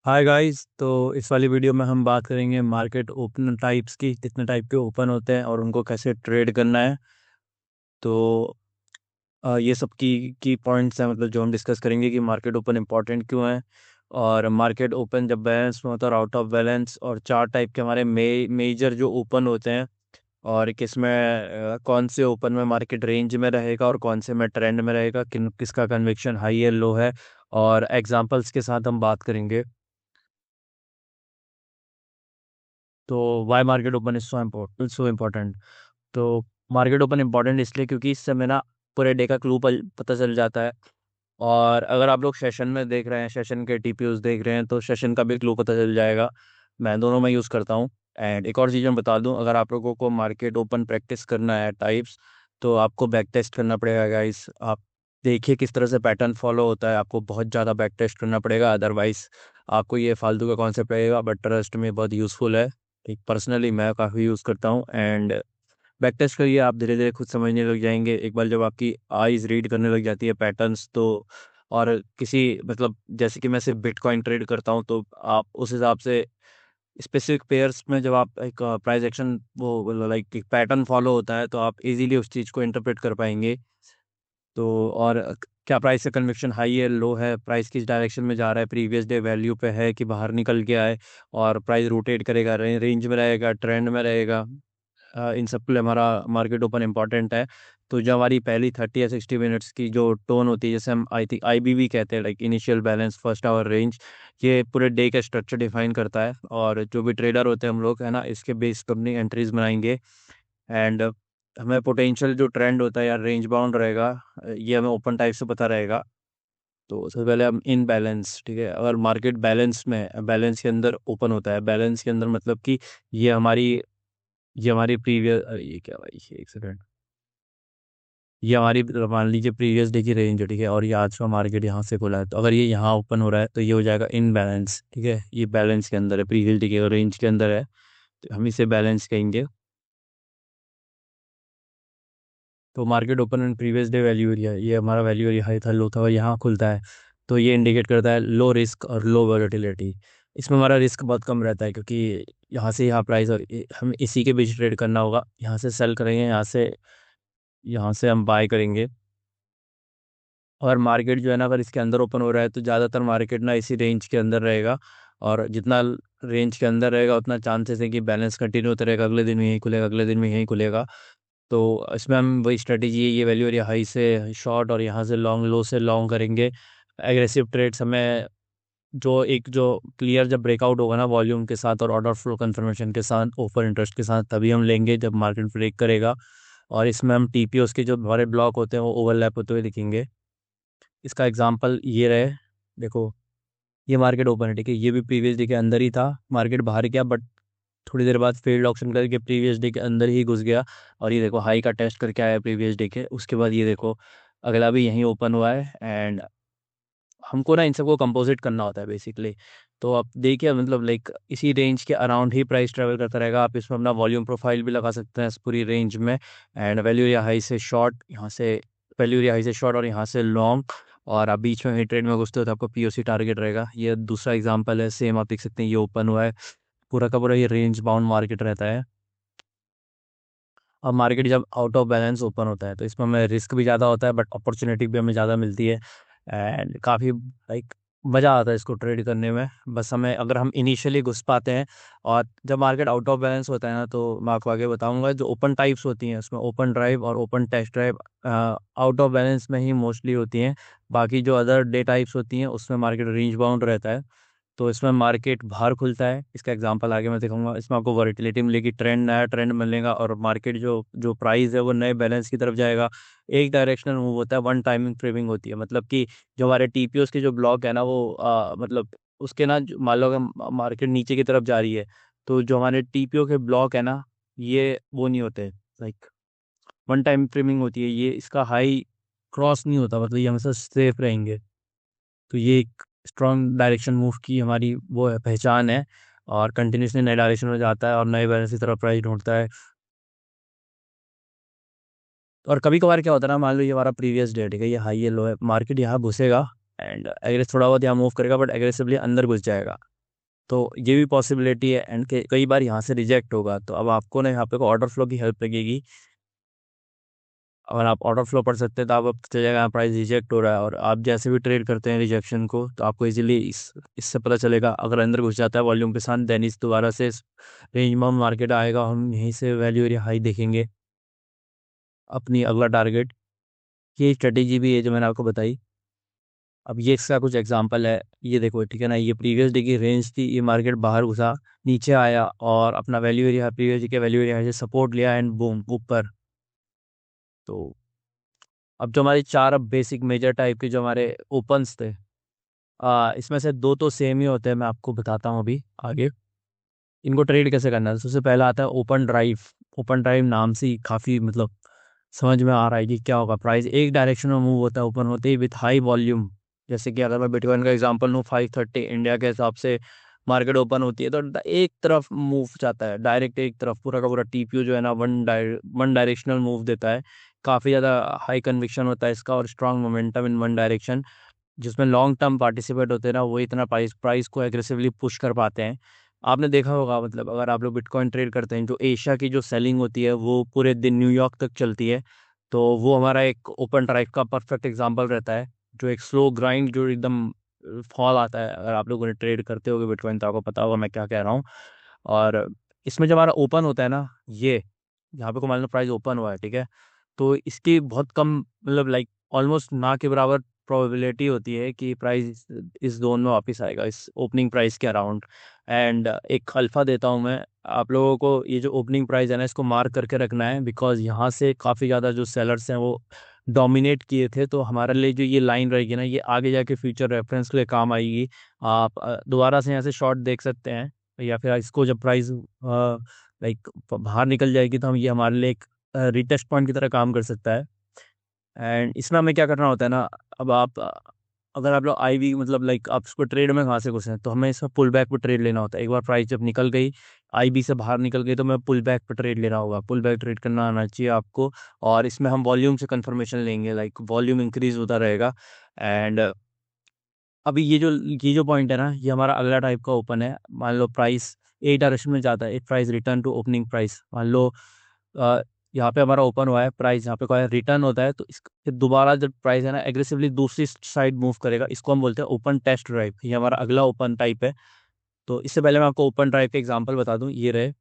Hi guys. तो इस वाली वीडियो में हम बात करेंगे मार्केट ओपन टाइप्स की, कितने टाइप के ओपन होते हैं और उनको कैसे ट्रेड करना है। तो ये सब की पॉइंट्स हैं, मतलब जो हम डिस्कस करेंगे कि मार्केट ओपन इंपॉर्टेंट क्यों है, और मार्केट ओपन जब बैलेंस में होता है और आउट ऑफ बैलेंस, और चार टाइप के हमारे मेजर जो ओपन होते हैं, और किसमें कौन से ओपन में मार्केट रेंज में रहेगा और कौन से में ट्रेंड में रहेगा, किसका कन्विक्शन हाई है लो है, और एग्जांपल्स के साथ हम बात करेंगे। तो why market open is so important. तो मार्केट ओपन इम्पोर्टेंट इसलिए क्योंकि इससे हमें ना पूरे डे का क्लू पता चल जाता है। और अगर आप लोग सेशन में देख रहे हैं, सेशन के टीपीयूज देख रहे हैं, तो सेशन का भी क्लू पता चल जाएगा। मैं दोनों में यूज़ करता हूँ। एंड एक और चीज़ मैं बता दूँ, अगर आप लोगों को मार्केट ओपन प्रैक्टिस करना है टाइप्स, तो आपको बैक टेस्ट करना पड़ेगा गाइस। आप देखिए किस तरह से पैटर्न फॉलो होता है, आपको बहुत ज़्यादा बैक टेस्ट करना पड़ेगा, अदरवाइज आपको ये फालतू का कॉन्सेप्ट लगेगा, बट ट्रस्ट में बहुत यूज़फुल है। एक पर्सनली मैं काफ़ी यूज़ करता हूँ। एंड बैक टेस्ट करिए, आप धीरे धीरे खुद समझने लग जाएंगे। एक बार जब आपकी आईज रीड करने लग जाती है पैटर्न्स, तो और किसी मतलब जैसे कि मैं सिर्फ बिटकॉइन ट्रेड करता हूँ, तो आप उस हिसाब से स्पेसिफिक पेयर्स में जब आप एक प्राइस एक्शन वो लाइक एक पैटर्न फॉलो होता है, तो आप इजीली उस चीज़ को इंटरप्रेट कर पाएंगे। तो और क्या प्राइस का कन्विक्शन हाई है लो है, प्राइस किस डायरेक्शन में जा रहा है, प्रीवियस डे वैल्यू पे है कि बाहर निकल के आए, और प्राइस रोटेट करेगा, रेंज में रहेगा, ट्रेंड में रहेगा। इन सब के लिए हमारा मार्केट ओपन इंपॉर्टेंट है। तो जो हमारी पहली 30 या 60 मिनट्स की जो टोन होती है, जैसे हम आई थिंक IBV कहते हैं, like initial balance first hour range, ये पूरे डे का स्ट्रक्चर डिफाइन करता है। और जो भी ट्रेडर होते हैं हम लोग, है ना, इसके बेस पर अपनी एंट्रीज बनाएंगे। एंड हमें पोटेंशियल जो ट्रेंड होता है या रेंज बाउंड रहेगा, ये हमें ओपन टाइप से पता रहेगा। तो सबसे पहले हम इन बैलेंस, ठीक है, अगर मार्केट बैलेंस में, बैलेंस के अंदर ओपन होता है, बैलेंस के अंदर मतलब कि ये हमारी ये हमारी प्रीवियस, ये क्या भाई, एक सेकंड, ये हमारी मान लीजिए प्रीवियस डे की रेंज है, ठीक है, और ये आज का मार्केट यहाँ से खुला है, तो अगर ये यहाँ ओपन हो रहा है तो ये हो जाएगा इन बैलेंस, ठीक है, ये बैलेंस के अंदर है, प्रीवियस डे के रेंज के अंदर है, तो हम इसे बैलेंस कहेंगे। तो market open and previous day value area, ये हमारा वैल्यू एरिया हाई था लो था और यहाँ खुलता है, तो ये इंडिकेट करता है लो रिस्क और लो वोलेटिलिटी। इसमें हमारा रिस्क बहुत कम रहता है, क्योंकि यहाँ से यहाँ प्राइस और हम इसी के बीच ट्रेड करना होगा, यहाँ से सेल करेंगे, यहाँ से हम बाय करेंगे। और मार्केट जो है ना, अगर इसके अंदर ओपन हो रहा है तो ज़्यादातर मार्केट ना इसी रेंज के अंदर रहेगा, और जितना रेंज के अंदर रहेगा उतना चांसेस है कि बैलेंस कंटिन्यू होता रहेगा, अगले दिन में यही खुलेगा, अगले दिन में यही खुलेगा। तो इसमें हम वही स्ट्रेटेजी है, ये वैल्यू एरिया हाई से शॉर्ट और यहाँ से लॉन्ग, लो से लॉन्ग करेंगे। एग्रेसिव ट्रेड्स हमें जो क्लियर जब ब्रेकआउट होगा ना वॉल्यूम के साथ और ऑर्डर फ्लो कंफर्मेशन के साथ, ओपन इंटरेस्ट के साथ, तभी हम लेंगे जब मार्केट ब्रेक करेगा। और इसमें हम TPOs के जो हमारे ब्लॉक होते हैं वो ओवरलैप होते हुए दिखेंगे। इसका एग्जांपल ये रहे, देखो, ये मार्केट ओपन है, ठीक है, ये भी प्रीवियस डे के अंदर ही था, मार्केट बाहर गया, बट थोड़ी देर बाद फेल्ड ऑप्शन करके प्रीवियस डे के अंदर ही घुस गया, और ये देखो हाई का टेस्ट करके आया प्रीवियस डे के, उसके बाद ये देखो अगला भी यहीं ओपन हुआ है। एंड हमको ना इन सबको कंपोजिट करना होता है बेसिकली। तो आप देखिए, मतलब लाइक इसी रेंज के अराउंड ही प्राइस ट्रेवल करता रहेगा, आप इसमें अपना वॉल्यूम प्रोफाइल भी लगा सकते हैं इस पूरी रेंज में। एंड वैल्यू या हाई से शॉर्ट, यहाँ से वैल्यू या हाई से शॉर्ट और यहाँ से लॉन्ग, और आप बीच में ही ट्रेड में घुसते हो तो आपको POC टारगेट रहेगा। ये दूसरा एग्जांपल है, सेम आप देख सकते हैं, ये ओपन हुआ है, पूरा का पूरा ये रेंज बाउंड मार्केट रहता है। अब मार्केट जब आउट ऑफ बैलेंस ओपन होता है तो इसमें हमें रिस्क भी ज़्यादा होता है, बट अपॉर्चुनिटी भी हमें ज़्यादा मिलती है। एंड काफ़ी लाइक मज़ा आता है इसको ट्रेड करने में, बस हमें अगर हम इनिशियली घुस पाते हैं। और जब मार्केट आउट ऑफ बैलेंस होता है ना, तो मैं आपको आगे बताऊंगा, जो ओपन टाइप्स होती हैं उसमें ओपन ड्राइव और open test drive out of balance में ही मोस्टली होती हैं। बाकी जो अदर डे टाइप्स होती हैं उसमें मार्केट रेंज बाउंड रहता है। तो इसमें मार्केट बाहर खुलता है, इसका एग्जांपल आगे मैं दिखाऊंगा, इसमें आपको वॉलेटिलिटी मिलेगी, ट्रेंड, नया ट्रेंड मिलेगा, और मार्केट जो जो प्राइस है वो नए बैलेंस की तरफ जाएगा। एक डायरेक्शनल मूव होता है, वन टाइमिंग फ्रेमिंग होती है, मतलब कि जो हमारे TPOs के जो ब्लॉक है ना, वो मतलब उसके ना मान लो अगर मार्केट नीचे की तरफ जा रही है, तो जो हमारे TPO के ब्लॉक है ना, ये वो नहीं होते, लाइक वन टाइम फ्रेमिंग होती है, ये इसका हाई क्रॉस नहीं होता, मतलब ये हमेशा सेफ रहेंगे। तो ये एक स्ट्रॉन्ग डायरेक्शन मूव की हमारी वो है, पहचान है। और कंटिन्यूसली नए डायरेक्शन में जाता है और नए बैलेंस की तरफ प्राइस ढूंढता है। और कभी कभार क्या होता है ना, मान लो ये हमारा प्रीवियस डेट है, ये हाई है लो है, मार्केट यहाँ घुसेगा, एंड एग्रेस थोड़ा बहुत यहाँ मूव करेगा, बट एग्रेसिवली अंदर घुस जाएगा। तो ये भी पॉसिबिलिटी है, एंड कई बार यहाँ से रिजेक्ट होगा, तो अब आपको ना यहाँ पे ऑर्डर फ्लो की हेल्प लगेगी। अगर आप ऑर्डर फ्लो पढ़ सकते हैं तो आप पता चलेगा प्राइस रिजेक्ट हो रहा है, और आप जैसे भी ट्रेड करते हैं रिजेक्शन को, तो आपको इजीली इससे पता चलेगा। अगर अंदर घुस जाता है वॉल्यूम के साथ, देन इस दोबारा से रेंज में मार्केट आएगा, हम यहीं से वैल्यू एरिया हाई देखेंगे अपनी अगला टारगेट। ये स्ट्रेटेजी भी है जो मैंने आपको बताई। अब ये इसका कुछ एग्जांपल है, ये देखो ठीक है ना, ये प्रीवियस डे की रेंज थी, ये मार्केट बाहर घुसा, नीचे आया और अपना वैल्यू एरिया, प्रीवियस डे के वैल्यू एरिया से सपोर्ट लिया एंड बूम ऊपर। तो अब जो हमारी चार अब बेसिक मेजर टाइप के जो हमारे ओपन्स थे, इसमें से दो तो सेम ही होते हैं, मैं आपको बताता हूँ अभी आगे इनको ट्रेड कैसे करना है। सबसे पहला आता है ओपन ड्राइव। ओपन ड्राइव नाम से ही काफ़ी मतलब समझ में आ रहा है कि क्या होगा। प्राइस एक डायरेक्शन में मूव होता है ओपन होते ही विथ हाई वॉल्यूम। जैसे कि अगर मैं बिटकॉइन का एग्जांपल लूँ, 530 इंडिया के हिसाब से मार्केट ओपन होती है, तो एक तरफ मूव जाता है डायरेक्ट, एक तरफ पूरा का पूरा टीपीयू जो है ना वन डायरेक्शनल मूव देता है। काफ़ी ज़्यादा हाई कन्विक्शन होता है इसका और strong momentum in one direction. जिसमें लॉन्ग टर्म पार्टिसिपेट होते हैं ना, वो इतना प्राइस प्राइस को एग्रेसिवली पुश कर पाते हैं। आपने देखा होगा, मतलब अगर आप लोग बिटकॉइन ट्रेड करते हैं, जो एशिया की जो सेलिंग होती है वो पूरे दिन न्यूयॉर्क तक चलती है। तो वो हमारा एक ओपन ड्राइव का परफेक्ट एग्जांपल रहता है, जो एक स्लो ग्राइंड जो एकदम फॉल आता है। अगर आप लोगों ने ट्रेड करते होगे बिटकॉइन तो आपको पता होगा मैं क्या कह रहा हूँ। और इसमें जब हमारा ओपन होता है ना, ये यहाँ पे को मान लो प्राइस ओपन हुआ है, ठीक है, तो इसकी बहुत कम मतलब लाइक ऑलमोस्ट ना के बराबर प्रोबेबिलिटी होती है कि प्राइस इस जोन में वापस आएगा, इस ओपनिंग प्राइस के अराउंड। एंड एक अल्फा देता हूँ मैं आप लोगों को, ये जो ओपनिंग प्राइस है ना, इसको मार्क करके रखना है, बिकॉज यहाँ से काफ़ी ज़्यादा जो सेलर्स हैं वो डोमिनेट किए थे। तो हमारे लिए जो ये लाइन रहेगी ना, ये आगे जाके फ्यूचर रेफरेंस के लिए काम आएगी। आप दोबारा से यहाँ से शॉर्ट देख सकते हैं, या फिर इसको जब प्राइस लाइक बाहर निकल जाएगी तो हम ये हमारे लिए एक रिटेस्ट पॉइंट की तरह काम कर सकता है। एंड इसमें हमें क्या करना होता है ना, अब आप अगर आप लोग आईवी मतलब लाइक आप इसको ट्रेड में कहाँ से घुसे हैं, तो हमें इसमें पुल बैक पर ट्रेड लेना होता है। एक बार प्राइस जब निकल गई, आईबी से बाहर निकल गई, तो मैं पुल बैक पर ट्रेड लेना होगा। पुल बैक ट्रेड करना आना चाहिए आपको। और इसमें हम वॉल्यूम से कंफर्मेशन लेंगे, लाइक वॉल्यूम इंक्रीज होता रहेगा। एंड अभी ये जो पॉइंट है ना, ये हमारा अगला टाइप का ओपन है। मान लो प्राइस एक डायरेक्शन में जाता है, एक price return to opening price. मान लो अ, यहाँ पे हमारा ओपन हुआ है, प्राइस यहाँ पे कोई रिटर्न होता है, तो इस फिर दोबारा जब प्राइस है ना एग्रेसिवली दूसरी साइड मूव करेगा, इसको हम बोलते हैं ओपन टेस्ट ड्राइव। ये हमारा अगला ओपन टाइप है। तो इससे पहले मैं आपको ओपन ड्राइव के एग्जांपल बता दूं, ये रहे।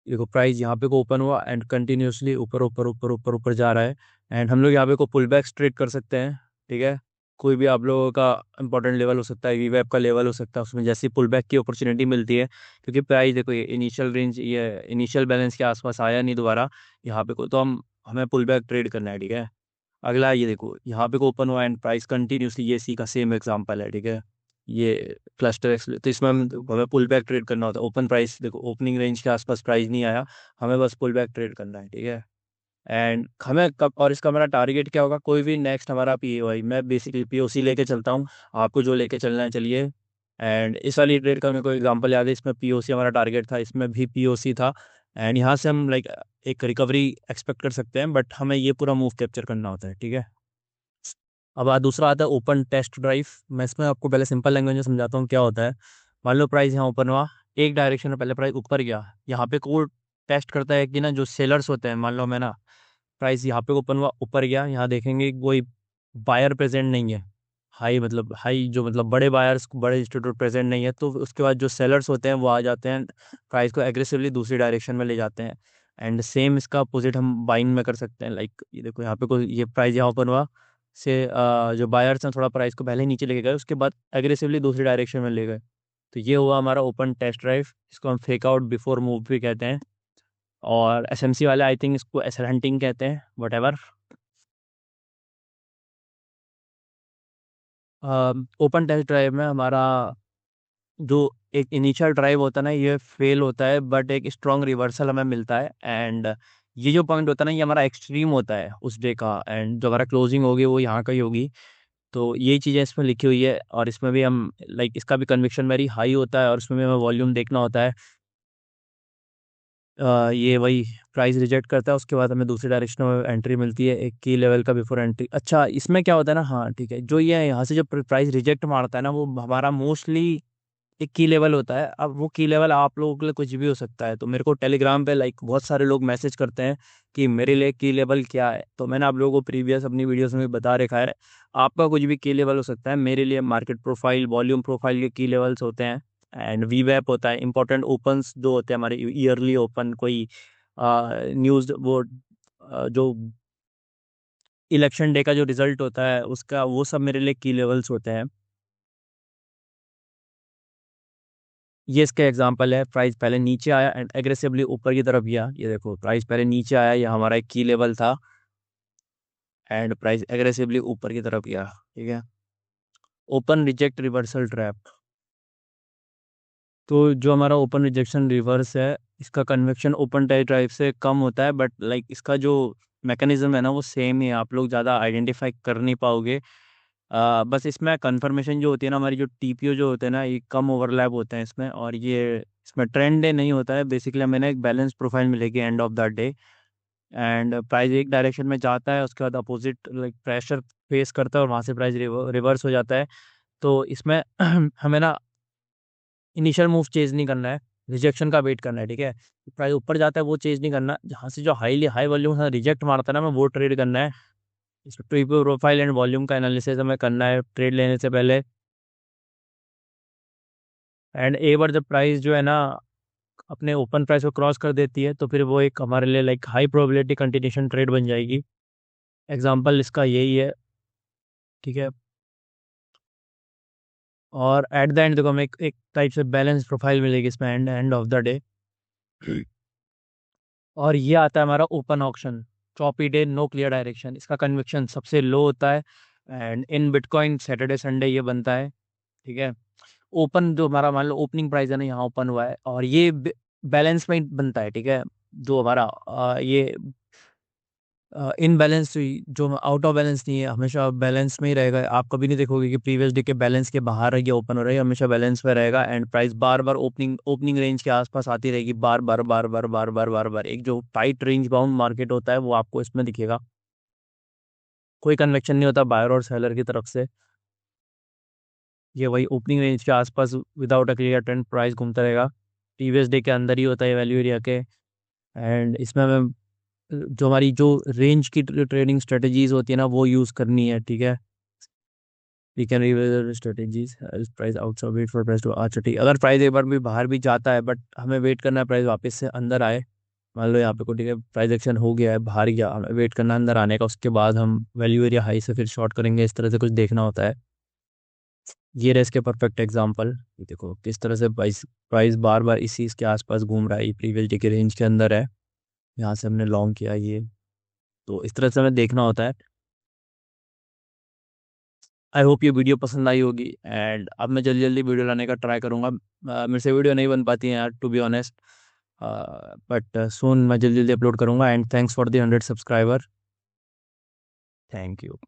देखो प्राइस यहाँ पे को ओपन हुआ एंड कंटिन्यूअसली ऊपर ऊपर ऊपर ऊपर ऊपर जा रहा है। एंड हम लोग यहाँ पे को पुल बैक स्ट्रेट कर सकते हैं, ठीक है। कोई भी आप लोगों का इंपॉर्टेंट लेवल हो सकता है, वीवैप का लेवल हो सकता है, उसमें जैसी पुल बैक की अपॉर्चुनिटी मिलती है, क्योंकि प्राइस देखो ये इनिशियल रेंज, ये इनिशियल बैलेंस के आसपास आया नहीं दोबारा यहाँ पे को, तो हमें पुल बैक ट्रेड करना है, ठीक है। अगला ये देखो यहाँ पे को ओपन हुआ एंड प्राइस कंटिन्यूसली, ये सी का सेम एग्जांपल है, ठीक है। ये क्लस्टर एक्स, तो इसमें हमें पुल बैक ट्रेड करना होता है। ओपन प्राइस देखो ओपनिंग रेंज के आसपास प्राइस नहीं आया, हमें बस पुल बैक ट्रेड करना है, ठीक है। एंड हमें कब, और इसका हमारा टारगेट क्या होगा, कोई भी नेक्स्ट हमारा पीओआई, मैं बेसिकली पीओसी लेके चलता हूँ, आपको जो लेके चलना है चलिए। एंड इस वाली ट्रेड का मेरे को एग्जांपल याद है, इसमें पीओसी हमारा टारगेट था, इसमें भी पीओसी था। एंड यहाँ से हम लाइक एक रिकवरी एक्सपेक्ट कर सकते हैं, बट हमें ये पूरा मूव कैप्चर करना होता है, ठीक है। अब दूसरा आता है ओपन टेस्ट ड्राइव। मैं इसमें आपको पहले सिंपल लैंग्वेज में समझाता हूँ क्या होता है। मान लो प्राइस यहाँ ओपन हुआ, एक डायरेक्शन में पहले प्राइस ऊपर गया, यहाँ पे कोड टेस्ट करता है कि ना जो सेलर्स होते हैं, मान लो मैं ना प्राइस यहाँ पे ओपन हुआ ऊपर गया, यहाँ देखेंगे कि कोई बायर प्रेजेंट नहीं है, हाई मतलब हाई जो मतलब बड़े बायर्स बड़े इंस्टीट्यूट प्रेजेंट नहीं है, तो उसके बाद जो सेलर्स होते हैं वो आ जाते हैं, प्राइस को एग्रेसिवली दूसरी डायरेक्शन में ले जाते हैं। एंड सेम इसका अपोजिट हम बाइंग में कर सकते हैं, लाइक ये देखो यहाँ पे कोई ये प्राइस यहाँ ओपन हुआ से जो बायर्स हैं थोड़ा प्राइस को पहले नीचे लेके गए, उसके बाद एग्रेसिवली दूसरी डायरेक्शन में ले गए। तो ये हुआ हमारा ओपन टेस्ट ड्राइव, इसको हम फेक आउट बिफोर मूव भी कहते हैं। और एसएमसी वाले आई थिंक इसको एसएल हंटिंग कहते हैं, whatever. Open test drive में हमारा जो एक इनिशियल ड्राइव होता है ना, ये फेल होता है, बट एक स्ट्रॉन्ग रिवर्सल हमें मिलता है। एंड ये जो पॉइंट होता है ना, ये हमारा एक्सट्रीम होता है उस डे का, एंड जो हमारा क्लोजिंग होगी वो यहाँ का ही होगी। तो यही चीज़ें इसमें लिखी हुई है, और इसमें भी हम लाइक इसका भी कन्विक्शन वेरी हाई होता है, और इसमें भी हमें वॉल्यूम देखना होता है। ये वही प्राइस रिजेक्ट करता है, उसके बाद हमें दूसरी डायरेक्शन में एंट्री मिलती है एक की लेवल का बिफोर एंट्री। अच्छा इसमें क्या होता है ना, हाँ ठीक है, जो ये यहाँ से जो प्राइस रिजेक्ट मारता है ना, वो हमारा मोस्टली एक की लेवल होता है। अब वो की लेवल आप लोगों के लिए कुछ भी हो सकता है। तो मेरे को टेलीग्राम पे लाइक बहुत सारे लोग मैसेज करते हैं कि मेरे लिए की लेवल क्या है, तो मैंने आप लोगों को प्रीवियस अपनी वीडियोस में भी बता रखा है। आपका कुछ भी की लेवल हो सकता है। मेरे लिए मार्केट प्रोफाइल, वॉल्यूम प्रोफाइल के की लेवल्स होते हैं, एंड वी वैप होता है। इंपॉर्टेंट ओपन्स जो होते हैं हमारे, ईयरली ओपन, कोई न्यूज़, वो जो इलेक्शन डे का जो रिजल्ट होता है उसका, वो सब मेरे लिए की लेवल्स होते हैं। ये इसका एग्जांपल है। प्राइस पहले नीचे आया एंड एग्रेसिवली ऊपर की तरफ गया। ये देखो, प्राइस पहले नीचे आया, ये हमारा एक की लेवल था, एंड प्राइस एग्रेसिवली ऊपर की तरफ गया। ठीक है। Open reject reversal trap. तो जो हमारा ओपन रिजेक्शन रिवर्स है, इसका कन्वेक्शन ओपन टाइप से कम होता है, बट लाइक इसका जो मैकेनिज्म है ना, वो सेम ही है। आप लोग ज़्यादा आइडेंटिफाई कर नहीं पाओगे। बस इसमें कंफर्मेशन जो होती है ना, हमारी जो टीपीओ जो होते हैं ना, ये कम ओवरलैप होते हैं इसमें, और ये इसमें ट्रेंड डे नहीं होता है। बेसिकली हमें ना एक बैलेंस प्रोफाइल मिलेगी and of the day, and price एक डायरेक्शन में जाता है, उसके बाद अपोजिट लाइक प्रेशर फेस करता है और वहाँ से प्राइस रिवर्स हो जाता है। तो इसमें हमें ना इनिशियल मूव चेज नहीं करना है, रिजेक्शन का वेट करना है। ठीक है। प्राइस ऊपर जाता है वो चेज नहीं करना, जहाँ से जो हाई वॉल्यूम रिजेक्ट मारता है ना, हमें वो ट्रेड करना है। इसमें प्रीव्यू प्रोफाइल एंड वॉल्यूम का एनालिसिस हमें करना है ट्रेड लेने से पहले। एंड एक बार जब प्राइस जो है ना अपने ओपन प्राइस को क्रॉस कर देती है, तो फिर वो एक हमारे लिए like high probability continuation trade बन जाएगी। एग्जांपल इसका यही है। ठीक है। और एट द एंड देखो, हमें एक टाइप से बैलेंस प्रोफाइल मिलेगी इसमें and end of the day. और ये आता है हमारा open auction. Choppy day, no clear direction, इसका कन्विक्शन सबसे लो होता है, and in bitcoin Saturday Sunday ये बनता है। ठीक है। ओपन जो हमारा, मान लो ओपनिंग प्राइस है ना, यहाँ ओपन हुआ है, और ये बैलेंस में ही बनता है। ठीक है। जो हमारा ये इन बैलेंस, जो आउट ऑफ बैलेंस नहीं है, हमेशा बैलेंस में ही रहेगा। आप कभी नहीं देखोगे कि प्रीवियस डे के बैलेंस के बाहर है या ओपन हो रहा है, हमेशा बैलेंस में रहेगा। And price bar bar opening opening range के आसपास आती रहेगी, बार बार बार बार बार बार बार बार। एक जो टाइट रेंज बाउंड मार्केट होता है वो आपको इसमें दिखेगा। कोई कन्वेक्शन नहीं होता बायर और सेलर की तरफ से। ये वही ओपनिंग रेंज के आसपास without a clear trend price घूमता रहेगा। प्रीवियस डे के अंदर ही होता है वैल्यू एरिया के। एंड इसमें हमें जो हमारी जो रेंज की ट्रेडिंग स्ट्रेटजीज होती है ना, वो यूज़ करनी है। ठीक है। We can revisit strategies, price outside, wait for price to, अच्छा ठीक। अगर प्राइस एक बार भी बाहर भी जाता है, बट हमें वेट करना है प्राइस वापस से अंदर आए। मान लो यहाँ पे को, ठीक है, प्राइस एक्शन हो गया है, बाहर गया, हमें वेट करना है अंदर आने का, उसके बाद हम वैल्यू एरिया हाई से फिर शॉर्ट करेंगे। इस तरह से कुछ देखना होता है। ये रहे इसके परफेक्ट एग्जांपल। ये देखो किस तरह से प्राइस प्राइस बार बार इसी इसके आसपास घूम रहा है, ये प्रीवियस डे के रेंज के अंदर है, यहाँ से हमने लॉन्ग किया ये। तो इस तरह से हमें देखना होता है। आई होप ये वीडियो पसंद आई होगी, एंड अब मैं जल्दी जल्दी वीडियो लाने का ट्राई करूँगा। मेरे से वीडियो नहीं बन पाती है यार, to be honest, but soon मैं जल्दी जल्दी अपलोड करूँगा। And thanks for the 100 subscriber. Thank you.